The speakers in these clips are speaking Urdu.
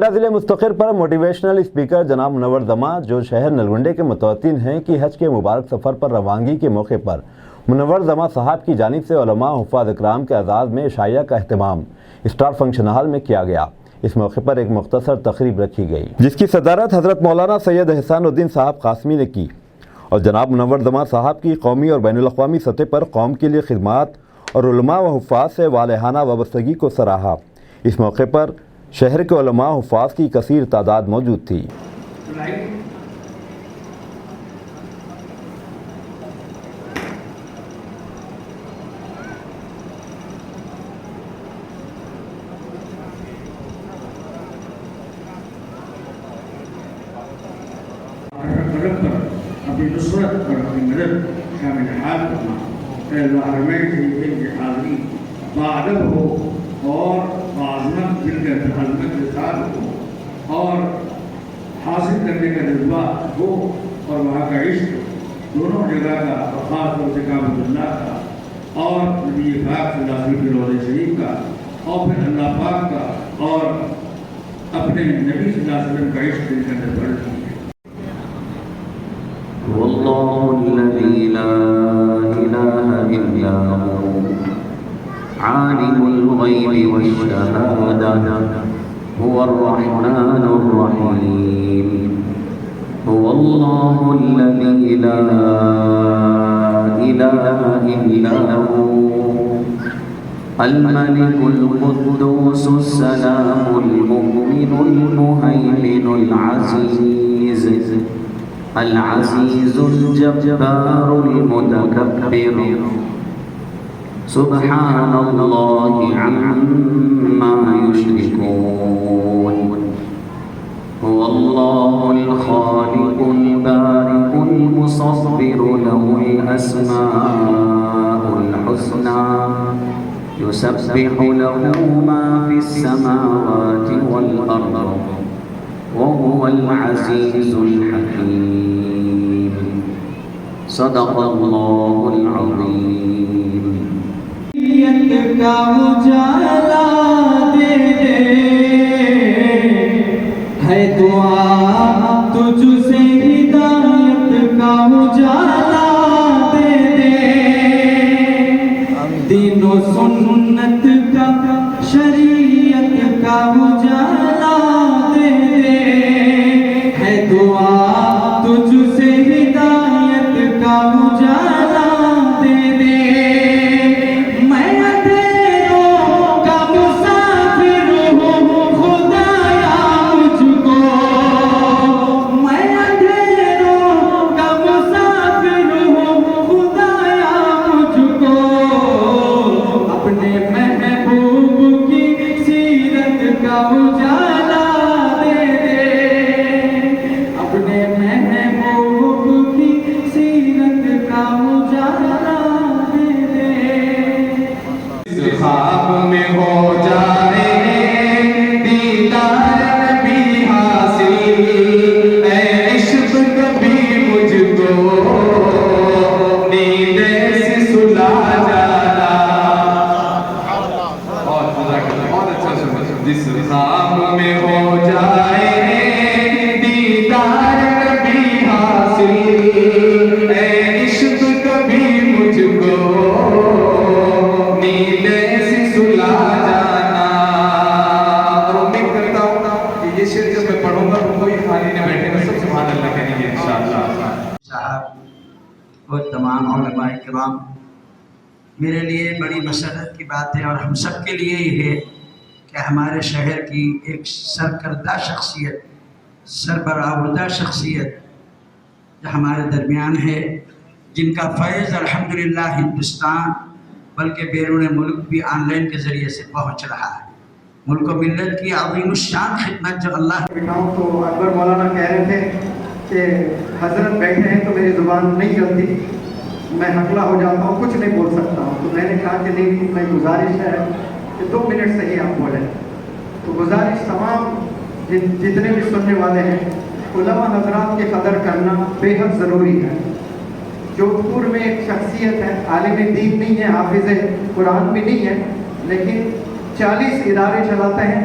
نلگنڈا ضلع مستقر پر موٹیویشنل اسپیکر جناب منور دمہ جو شہر نلگنڈے کے متوطن ہیں کہ حج کے مبارک سفر پر روانگی کے موقع پر منور دمہ صاحب کی جانب سے علماء حفاظ اکرام کے اعزاز میں عشائیہ کا اہتمام اسٹار فنکشن ہال میں کیا گیا۔ اس موقع پر ایک مختصر تقریب رکھی گئی جس کی صدارت حضرت مولانا سید احسان الدین صاحب قاسمی نے کی اور جناب منور دمہ صاحب کی قومی اور بین الاقوامی سطح پر قوم کے لیے خدمات اور علماء و حفاظ سے والہانہ وابستگی کو سراہا۔ اس موقع پر شہر کے علماء حفاظ کی کثیر تعداد موجود تھی۔ اپنی نصرت اور اپنی مدد شامل حال کرنا، اللہ حرمین شریفین کی حاضری باادب ہو اور بعظمت دل کے عظمت کے ساتھ ہو اور حاصل کرنے کا جذبہ ہو اور وہاں کا عشق دونوں جگہ کا اور خاص طور سے کعبۃ اللہ کا اور نبی پاک صلی اللہ علیہ وسلم کے روضہ شریف کا اور پھر اللہ پاک کا اور اپنے نبی صلی اللہ علیہ وسلم کا عشق دل کے اندر بڑھتی ہے۔ والله الذي لا إله إلا هو عالم الغيب والشهادة هو الرحمن الرحيم هو الله الذي لا إله إلا هو الملك القدوس السلام المؤمن المهيمن العزيز الجبار المتكبر سبحان الله عما يشركون هو الله الخالق البارئ المصور له الأسماء الحسنى يسبح له ما في السماوات والأرض وهو العزيز الحكيم صدق الله العظيم۔ کا اجالا دے ہے دعا تجھ سے ہدایت کا اجالا دے دین و سنت کا شریعت کا اجالا دے ہے دعا تجھ سے ہدایت کا اجالا دے میں اندھیروں کا مسافر ہوں خدایا مجھ کو، میں اندھیروں کا مسافر ہوں خدایا مجھ کو، اپنے محبوب کی سیرت کا اجالا دے اپنے محبوب کی سیرت کا اجالا دے خواب میں ہو جائے دیدار نبی حاصل، اے عشق کبھی مجھ کو نیند سے سلا جانا۔ بہت اچھا سن، جس خواب میں ہو جائے دیدار نبی حاصل، اے عشق کبھی مجھ کو نیند سے سلا جانا۔ اور امید کرتا ہوں کہ یہ شعر جب میں پڑھوں گا تو کوئی خالی نہ بیٹھے گا، سب سبحان اللہ کہیں گے انشاءاللہ۔ صاحب اور تمام علماء کرام، میرے لیے بڑی مسرت کی بات ہے اور ہم سب کے لیے یہ ہے کہ ہمارے شہر کی ایک سرکردہ شخصیت، سربراہ شخصیت جو ہمارے درمیان ہے، جن کا فیض الحمدللہ ہندوستان بلکہ بیرون ملک بھی آن لائن کے ذریعے سے پہنچ رہا ہے۔ ملک و ملت کی عظیم الشان خدمت جو اللہ بٹھاؤں تو اکبر مولانا کہہ رہے تھے کہ حضرت بیٹھے ہیں تو میری زبان نہیں چلتی، میں ہکلا ہو جاتا ہوں، کچھ نہیں بول سکتا ہوں، تو میں نے کہا کہ نہیں، میں گزارش ہے کہ 2 منٹ سے ہی آپ بولیں۔ تو گزارش تمام جتنے بھی سننے والے ہیں، علماء حضرات کی قدر کرنا بے حد ضروری ہے۔ جودھپور میں ایک شخصیت ہے، عالم دین نہیں ہے، حافظ قرآن بھی نہیں ہے، لیکن 40 ادارے چلاتے ہیں،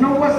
90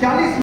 40